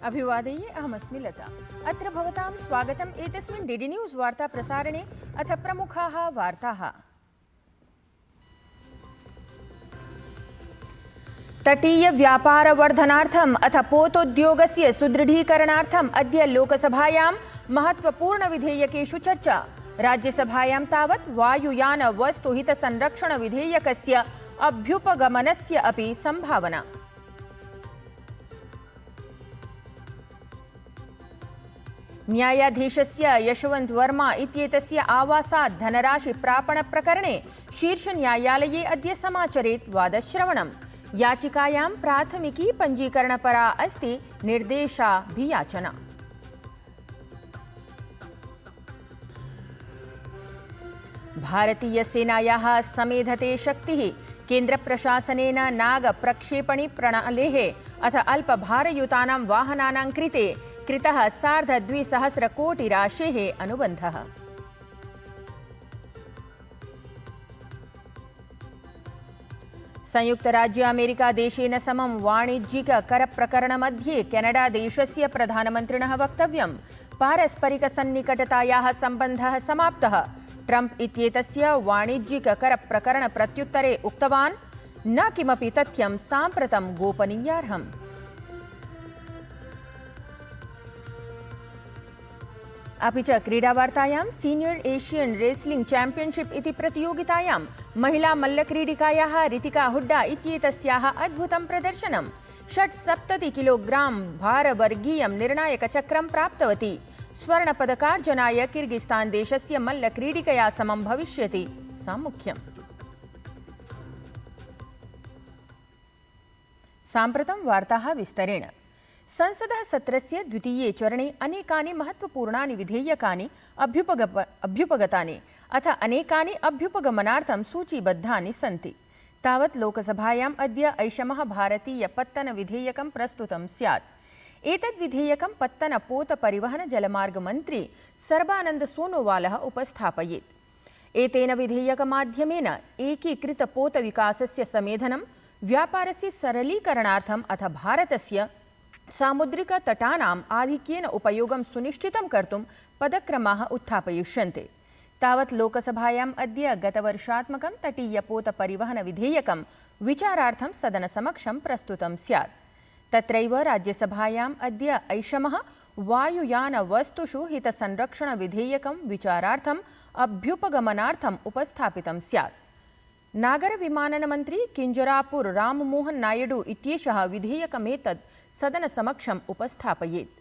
अभिवादये अहमस्मि लता। अत्र भवतां स्वागतम् एतस्मिन् डीडी न्यूज़ वार्ता प्रसारणे। अथ प्रमुखाः वार्ताः। तटीय व्यापारवर्धनार्थम् अथ पोतोद्योगस्य सुदृढीकरणार्थम् अद्य लोकसभायां महत्वपूर्णविधेयकेषु चर्चा। राज्यसभायां तावत् वायुयान वस्तुहितसंरक्षणविधेयकस्य अभ्युपगमनस्य अपि संभावना। न्यायाधीशस्य यशवंत वर्मा इत्येतस्य आवासात् धनराशि प्रापणप्रकरणे शीर्षन्यायालये अद्य समाचरेत् वादश्रवणम्। याचिकायां प्राथमिकी पञ्जीकरणपरा अस्ति निर्देशाभियाचना। भारतीयसेनायाः समेधते शक्तिः। केन्द्रप्रशासनेन नागप्रक्षेपणी प्रणालेः अथ अल्पभारयुतानां वाहनानां कृते कृतः 2,500 कोटि राशेः अनुबन्धः। संयुक्तराज्य अमेरिका देशेन समं वाणिज्यिक करप्रकरणमध्ये केनडा देशस्य प्रधानमन्त्रिणः वक्तव्यं। पारस्परिकसन्निकटतायाः सम्बन्धः समाप्तः। ट्रम्प इत्येतस्य वाणिज्यिक करप्रकरण प्रत्युत्तरे उक्तवान्, न किमपि तथ्यं साम्प्रतं गोपनीयार्हम्। अपि च क्रीडावार्तायां सीनियर एशियन रेसलिंग चैंपियनशिप इति प्रतियोगितायां महिला मल्लक्रीडिकायाः रितिका हुड्डा इत्येतस्याः अद्भुतं प्रदर्शनं। 76 किलोग्राम भारवर्गीयं निर्णायकचक्रं प्राप्तवती। स्वर्णपदकार्जनाय किर्गिस्तान देशस्य मल्लक्रीडिकया समं भविष्यति सामुख्यम्। साम्प्रतं वार्ताः विस्तरेण। संसदः सत्रस्य द्वितीये चरणे अनेकानि महत्वपूर्णानि विधेयकानि अभ्युपगतानि अथ अनेकानि अभ्युपगमनार्थं सूचीबद्धानि सन्ति। तावत् लोकसभायाम् अद्य ऐषमः भारतीयपत्तनविधेयकं प्रस्तुतं स्यात्। एतद् विधेयकं पत्तनपोतपरिवहनजलमार्गमन्त्री सर्बानन्द सोनोवालः उपस्थापयेत्। एतेन विधेयकमाध्यमेन एकीकृतपोतविकासस्य समेधनं, व्यापारस्य सरलीकरणार्थम् अथ भारतस्य सामुद्रिकतटानाम् आधिक्येन उपयोगं सुनिश्चितं कर्तुं पदक्रमाः उत्थापयिष्यन्ते। तावत् लोकसभायाम् अद्य गतवर्षात्मकं तटीयपोतपरिवहनविधेयकं विचारार्थं सदनसमक्षं प्रस्तुतं स्यात्। तत्रैव राज्यसभायाम् अद्य ऐषमः वायुयानवस्तुषु हितसंरक्षणविधेयकं विचारार्थम् अभ्युपगमनार्थम् उपस्थापितं स्यात्। नागरविमाननमन्त्री किञ्जरापुर राममोहन नायडू इत्येषः विधेयकमेतत् सदनसमक्षम् उपस्थापयेत्।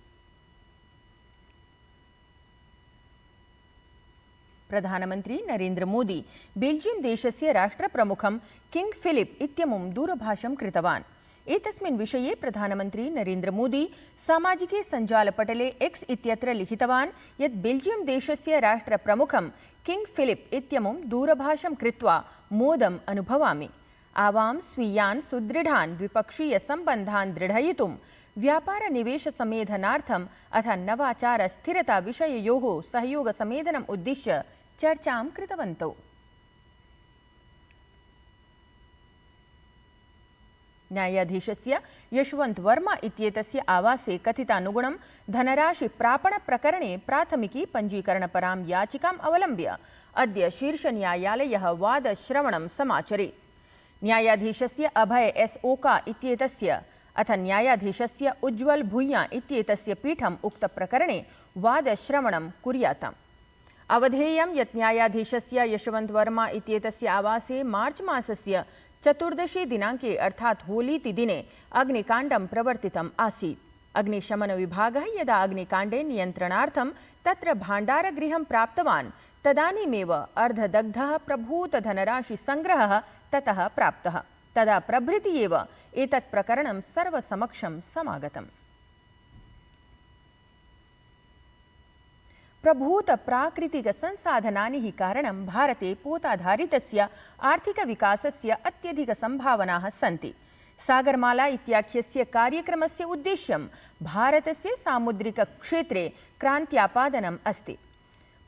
प्रधानमन्त्री नरेन्द्र मोदी बेल्जियम देशस्य राष्ट्रप्रमुखं किंग फिलिप इत्यमुं दूरभाषं कृतवान्। एतस्मिन् विषये प्रधानमन्त्री नरेन्द्र मोदी सामाजिके सञ्जालपटले एक्स इत्यत्र लिखितवान् यत् बेल्जियम देशस्य राष्ट्रप्रमुखं किंग फिलिप इत्यमुं दूरभाषं कृत्वा मोदम् अनुभवामि। आवां स्वीयान् सुदृढान् द्विपक्षीयसम्बन्धान् दृढयितुं व्यापारनिवेशसमेधनार्थम् अथ नवाचारस्थिरताविषययोः सहयोगसमेधनम् उद्दिश्य चर्चां कृतवन्तौ। न्यायाधीशस्य यशवंत वर्मा इत्येतस्य आवासे कथितानुगुणं धनराशि प्रापणप्रकरणे प्राथमिकी पञ्जीकरणपरां याचिकाम् अवलम्ब्य अद्य शीर्षन्यायालयः वादश्रवणं समाचरेत्। न्यायाधीशस्य अभय एस ओका इत्येतस्य अथ न्यायाधीशस्य उज्ज्वल भूय्या इत्येतस्य पीठम् उक्तप्रकरणे वादश्रवणं कुर्याताम्। अवधेयं यत् न्यायाधीशस्य यशवंत वर्मा इत्येतस्य आवासे मार्च मासस्य 14 दिनाङ्के अर्थात् होलीति दिने अग्निकाण्डं प्रवर्तितम् आसीत्। अग्निशमनविभागः यदा अग्निकाण्डे नियन्त्रणार्थं तत्र भाण्डारगृहं प्राप्तवान् तदानीमेव अर्धदग्धः प्रभूतधनराशिसङ्ग्रहः ततः प्राप्तः। तदा प्रभृति एव एतत् प्रकरणं सर्वसमक्षं समागतम्। प्रभूत प्राकृतिक संसाधनानि हि कारणं भारते पोताधारितस्य आर्थिकविकासस्य अत्यधिकसम्भावनाः सन्ति। सागरमाला इत्याख्यस्य कार्यक्रमस्य उद्देश्यं भारतस्य सामुद्रिकक्षेत्रे क्रान्त्यापादनम् अस्ति।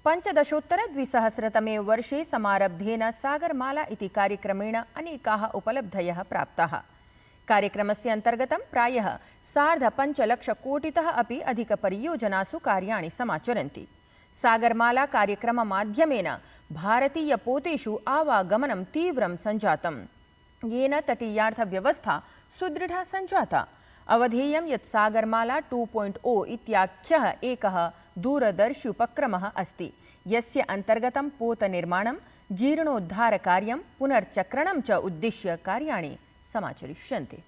15-द्विसहस्रतमे वर्षे समारब्धेन सागरमाला इति कार्यक्रमेण अनेकाः उपलब्धयः प्राप्ताः। कार्यक्रमस्य अन्तर्गतं प्रायः 5.5 लक्षकोटितः अपि अधिकपरियोजनासु कार्याणि समाचरन्ति। सागरमाला कार्यक्रममाध्यमेन भारतीयपोतेषु आवागमनं तीव्रं सञ्जातं, येन तटीयार्थव्यवस्था सुदृढा सञ्जाता। अवधेयं यत् सागरमाला 2.0 इत्याख्यः एकः दूरदर्श्युपक्रमः अस्ति, यस्य अन्तर्गतं पोतनिर्माणं, जीर्णोद्धारकार्यं, पुनर्चक्रणं च उद्दिश्य कार्याणि समाचरिष्यन्ते।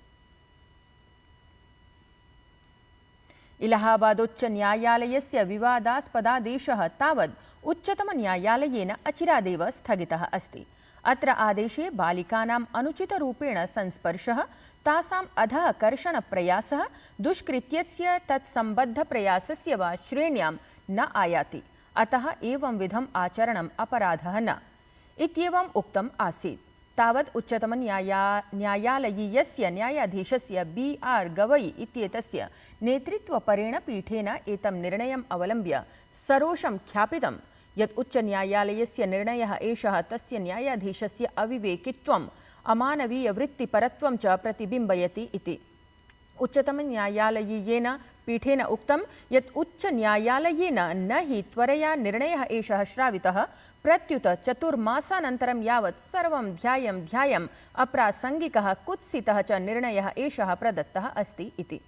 इलाहाबादोच्चन्यायालयस्य विवादास्पदादेशः तावत् उच्चतमन्यायालयेन अचिरादेव स्थगितः अस्ति। अत्र आदेशे बालिकानाम् अनुचितरूपेण संस्पर्शः, तासाम् अधः कर्षणप्रयासः, दुष्कृत्यस्य तत्सम्बद्धप्रयासस्य वा श्रेण्यां न आयाति। अतः एवंविधम् आचरणम् अपराधः न इत्येवम् उक्तम् आसीत्। तावत् उच्चतमन्यायालयीयस्य न्यायाधीशस्य B.R. गवई इत्येतस्य नेतृत्वपरेण पीठेन एतं निर्णयम् अवलम्ब्य सरोषं ख्यापितं यत् उच्चन्यायालयस्य निर्णयः एषः तस्य न्यायाधीशस्य अविवेकित्वम्, अमानवीयवृत्तिपरत्वं च प्रतिबिम्बयति इति। उच्चतमन्यायालयीयेन पीठेन उक्तं यत् उच्चन्यायालयेन न हि त्वरया निर्णयः एषः श्रावितः, प्रत्युत चतुर्मासानन्तरं यावत् सर्वं ध्यायम् अप्रासङ्गिकः, कुत्सितः च निर्णयः एषः प्रदत्तः अस्ति इति।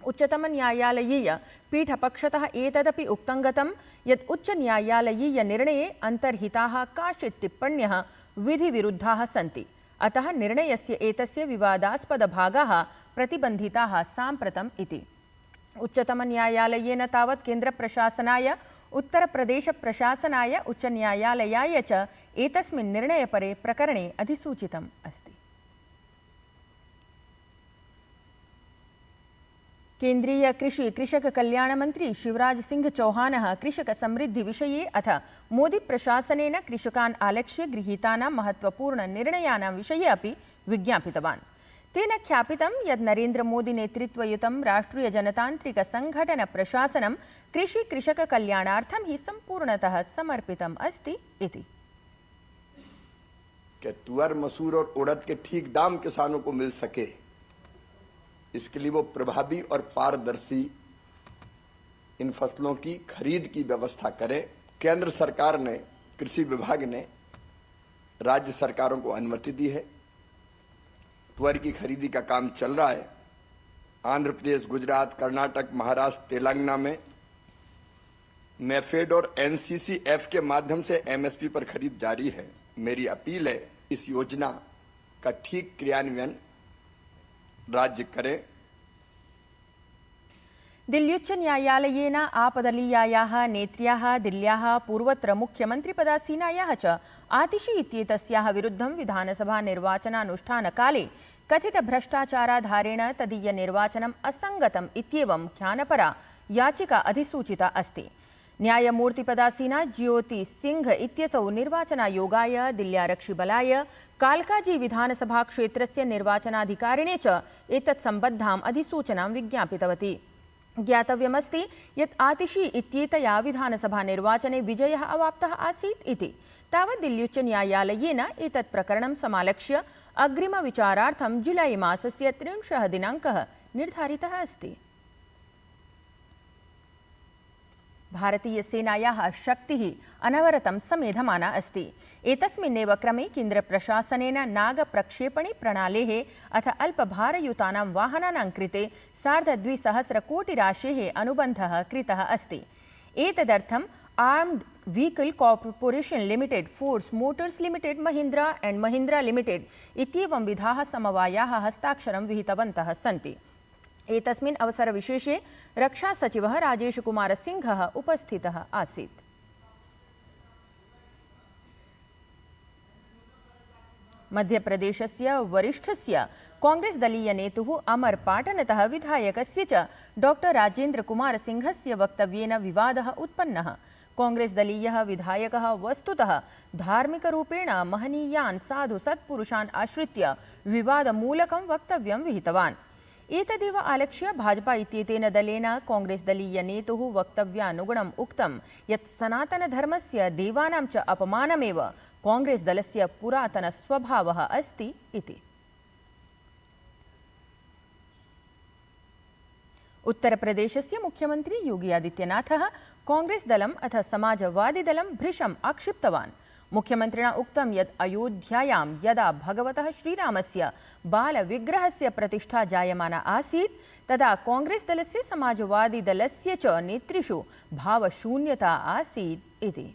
उच्चतमन्यायालयीय पीठपक्षतः एतदपि उक्तं गतं यत् उच्चन्यायालयीय निर्णये अन्तर्हिताः काश्चित् टिप्पण्यः विधिविरुद्धाः सन्ति। अतः निर्णयस्य एतस्य विवादास्पदभागाः प्रतिबन्धिताः साम्प्रतम् इति। उच्चतमन्यायालयेन तावत् केन्द्रप्रशासनाय, उत्तरप्रदेशप्रशासनाय, उच्चन्यायालयाय च एतस्मिन् निर्णयपरे प्रकरणे अधिसूचितम् अस्ति। केन्द्रीय कृषि कृषक कल्याण मंत्री शिवराज सिंह चौहानः कृषक समृद्धि विषये अथ मोदी प्रशासनेन कृषकान् आलक्ष्य गृहीतानां महत्वपूर्ण निर्णयानां विषये अपि विज्ञापितवान्। तेन ख्यापितं यत् नरेन्द्र मोदी नेतृत्वयुतं राष्ट्रिय जनतान्त्रिक संघटन प्रशासनं कृषि कृषक कल्याणार्थं हि संपूर्णतः समर्पितम् अस्ति इति। तुअर, मसूर और उड़द के ठीक दाम किसानों को मिल सके, इसके लिए वो प्रभावी और पारदर्शी इन फसलों की खरीद की व्यवस्था करे। केंद्र सरकार ने, कृषि विभाग ने राज्य सरकारों को अनुमति दी है। तुअर की खरीदी का काम चल रहा है। आंध्र प्रदेश, गुजरात, कर्नाटक, महाराष्ट्र, तेलंगाना में मैफेड और NCCF के माध्यम से MSP पर खरीद जारी है। मेरी अपील है इस योजना का ठीक क्रियान्वयन राज्य करे। दिल्ल्युच्चन्यायालयेन आपदलीयायाः नेत्र्याः दिल्ल्याः पूर्वत्र मुख्यमन्त्रिपदासीनायाः च आतिशी इत्येतस्याः विरुद्धं विधानसभा निर्वाचनानुष्ठानकाले कथितभ्रष्टाचाराधारेण तदीय निर्वाचनम् असङ्गतम् इत्येवं ख्यानपरा याचिका अधिसूचिता अस्ति। न्यायमूर्तिपदासीना ज्योति सिंह इत्यसौ निर्वाचनायोगाय, दिल्ल्यारक्षिबलाय, कालकाजी विधानसभा क्षेत्रस्य निर्वाचनाधिकारिणे च एतत्सम्बद्धाम् अधिसूचनां विज्ञापितवती। ज्ञातव्यमस्ति यत् आतिशी इत्येतया विधानसभा निर्वाचने विजयः अवाप्तः आसीत् इति। तावत् दिल्ल्युच्चन्यायालयेन एतत् प्रकरणं समालक्ष्य अग्रिमविचारार्थं जुलै मासस्य 30 दिनाङ्कः निर्धारितः अस्ति। भारतीय सेनायाः शक्तिः अनवरतं समेधमाना अस्ति। एतस्मिन्नेव क्रमे केन्द्रप्रशासनेन नागप्रक्षेपणी प्रणालेः अथ अल्पभारयुतानां वाहनानां कृते 250 कोटिराशेः अनुबन्धः कृतः अस्ति। एतदर्थम् armed vehicle corporation limited, force Motors limited, Mahindra and Mahindra limited इत्येवं विधाः समवायाः हस्ताक्षरं विहितवन्तः सन्ति। एतस्मिन् अवसरविशेषे रक्षासचिवः राजेशकुमारसिंहः उपस्थितः आसीत्। मध्यप्रदेशस्य वरिष्ठस्य कांग्रेस दलीय नेतुः अमर पाटनतः विधायकस्य च डॉक्टर राजेन्द्रकुमारसिंहस्य वक्तव्येन विवादः उत्पन्नः। कांग्रेस दलीयः विधायकः वस्तुतः धार्मिकरूपेण महनीयान् साधु सत्पुरुषान् आश्रित्य विवादमूलकं वक्तव्यं विहितवान्। एतदेव आलक्ष्य भाजपा इत्येतेन दलेन कांग्रेस दलीय नेतुः वक्तव्यानुगुणम् उक्तं यत् सनातनधर्मस्य देवानां च अपमानमेव कांग्रेस दलस्य पुरातन स्वभावः अस्ति इति। उत्तर प्रदेशस्य मुख्यमंत्री योगी आदित्यनाथः कांग्रेस दलम् अथ समाजवादी दलं भृशम् आक्षिप्तवान्। मुख्यमन्त्रिणा उक्तं यत् अयोध्यायां यदा भगवतः श्रीरामस्य बालविग्रहस्य प्रतिष्ठा जायमाना आसीत् तदा कांग्रेस दलस्य समाजवादी दलस्य च नेतृषु भावशून्यता आसीत् इति।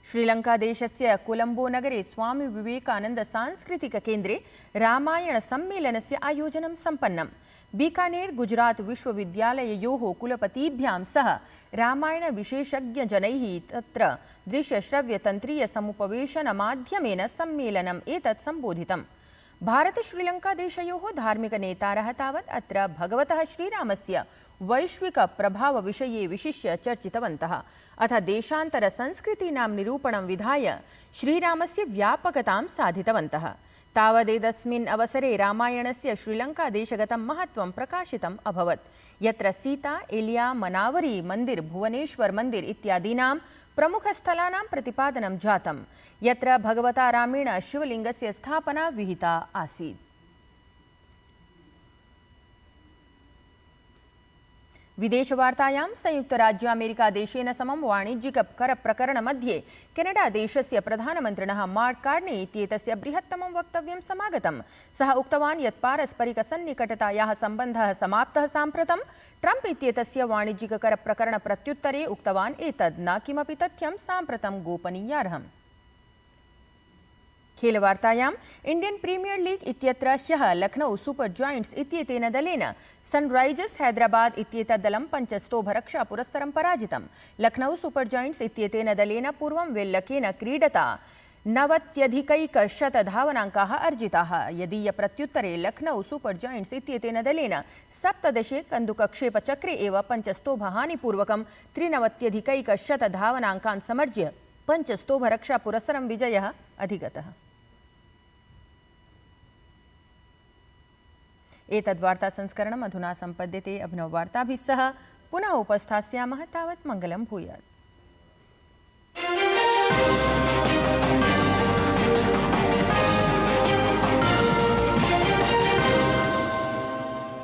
श्रीलङ्कादेशस्य कोलंबो नगरे स्वामी विवेकानंद सांस्कृतिक केन्द्रे रामायण सम्मेलनस्य आयोजनं सम्पन्नम्। बीकानेर गुजरात विश्वविद्यालययोः कुलपतिभ्यां सह रामायण विशेषज्ञजनैः तत्र दृश्यश्रव्यतन्त्रीय समुपवेशनमाध्यमेन सम्मेलनम् एतत् सम्बोधितम्। भारत श्रीलंका देशयोः धार्मिक नेतारः तावत् अत्र भगवतः श्रीरामस्य वैश्विक प्रभाव विषये विशिष्य चर्चितवन्तः। अथ देशान्तर संस्कृतीनां निरूपणं विधाय श्रीरामस्य व्यापकतां साधितवन्तः। तावदेतस्मिन् अवसरे रामायणस्य श्रीलङ्कादेशगतं महत्त्वं प्रकाशितम् अभवत्, यत्र सीता, एलिया, मनावरी मन्दिर, भुवनेश्वर मन्दिर इत्यादीनां प्रमुखस्थलानां प्रतिपादनं जातं, यत्र भगवता रामेण शिवलिङ्गस्य स्थापना विहिता आसीत्। विदेशवार्तायां संयुक्तराज्यामेरिकादेशेन समं वाणिज्यिककरप्रकरणमध्ये केनडादेशस्य प्रधानमन्त्रिणः मार्क कार्नी इत्येतस्य बृहत्तमं वक्तव्यं समागतम्। सः उक्तवान् यत् पारस्परिकसन्निकटतायाः सम्बन्धः समाप्तः। साम्प्रतं ट्रम्प इत्येतस्य वाणिज्यिककरप्रकरणप्रत्युत्तरे उक्तवान् एतद् न किमपि तथ्यं साम्प्रतं गोपनीयार्हम्। खेलवार्तायाम् इंडियन प्रीमियर लीग इत्यत्र ह्यः लखनऊ सुपर जायंट्स इत्येतेन दलेन सनराइजर्स हैदराबाद इत्येतत् दलं 5 स्तोभरक्षापुरस्सरं पराजितम्। लखनऊ सुपर जायंट्स इत्येतेन दलेन पूर्वं वेल्लकेन क्रीडता 90+100 धावनाङ्काः अर्जिताः। यदीय प्रत्युत्तरे लखनऊ सुपर जायंट्स इत्येतेन दलेन 17 कन्दुकक्षेपचक्रे एव 5 स्तोभहानिपूर्वकं 93+100 धावनाङ्कान् समर्ज्य 5 स्तोभरक्षापुरस्सरं विजयः अधिगतः। एतद्वार्ता संस्करणम् अधुना सम्पद्यते। अभिनववार्ताभिः सह पुनः उपस्थास्यामः। तावत् मङ्गलं भूयात्।